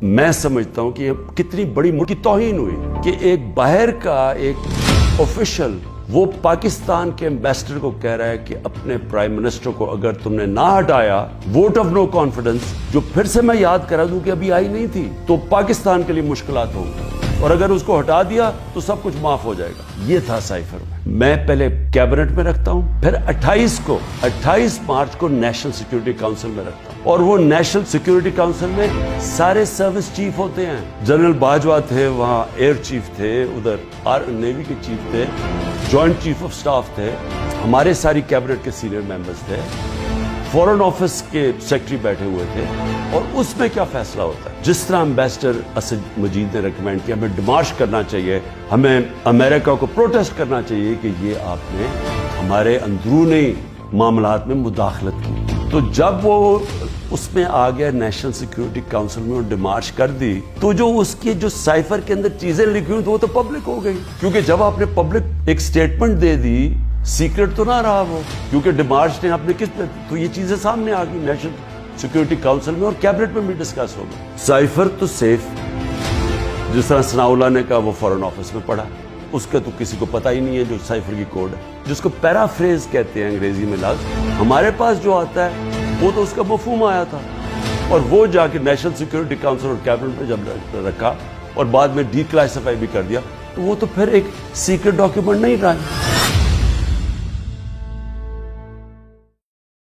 मैं समझता हूं कि कितनी बड़ी मुल्क की तौहीन हुई कि एक बाहर का एक ऑफिशियल वो पाकिस्तान के एम्बेसडर को कह रहा है कि अपने प्राइम मिनिस्टर को अगर तुमने ना हटाया, वोट ऑफ नो कॉन्फिडेंस, जो फिर से मैं याद करा दूं कि अभी आई नहीं थी, तो पाकिस्तान के लिए मुश्किलात होंगी, और अगर उसको हटा दिया तो सब कुछ माफ हो जाएगा। ये था साइफर में। मैं पहले कैबिनेट में रखता हूं, फिर 28 मार्च को नेशनल सिक्योरिटी काउंसिल में रखता हूं, और वो नेशनल सिक्योरिटी काउंसिल में सारे सर्विस चीफ होते हैं। जनरल बाजवा थे, वहां एयर चीफ थे, उधर नेवी के चीफ थे, जॉइंट चीफ ऑफ स्टाफ थे, हमारे सारी कैबिनेट के सीनियर मेंबर्स थे, फॉरेन ऑफिस के सेक्रेटरी बैठे हुए थे, और उसमें क्या फैसला होता है। जिस तरह एम्बेसडर असद मजीद ने रिकमेंड किया, हमें डिमार्श करना चाहिए, हमें अमेरिका को प्रोटेस्ट करना चाहिए कि ये आपने हमारे अंदरूनी मामलात में मुदाखलत की। तो जब वो उसमें आ गया नेशनल सिक्योरिटी काउंसिल में और डिमार्श कर दी, तो जो उसकी जो साइफर के अंदर चीजें लिखी हुई वो तो पब्लिक हो गई, क्योंकि जब आपने पब्लिक एक स्टेटमेंट दे दी, सीक्रेट तो ना रहा वो, क्योंकि डिमार्श ने आपने किस पे, तो ये चीजें सामने आ गई नेशनल सिक्योरिटी काउंसिल में और कैबिनेट में भी डिस्कस हो गई। साइफर तो सेफ, जिस तरह सनाउल्लाह ने कहा, वो फॉरेन ऑफिस में पढ़ा, उसका तो किसी को पता ही नहीं है जो साइफर की कोड है, जिसको पैराफ्रेज कहते हैं अंग्रेजी में लफ्ज। हमारे पास जो आता है वो तो उसका मफहूम आया था, और वो जाके नेशनल सिक्योरिटी काउंसिल और कैबिनेट में जब रखा और बाद में डीक्लासिफाई भी कर दिया, तो वो तो फिर एक सीक्रेट डॉक्यूमेंट नहीं रहा।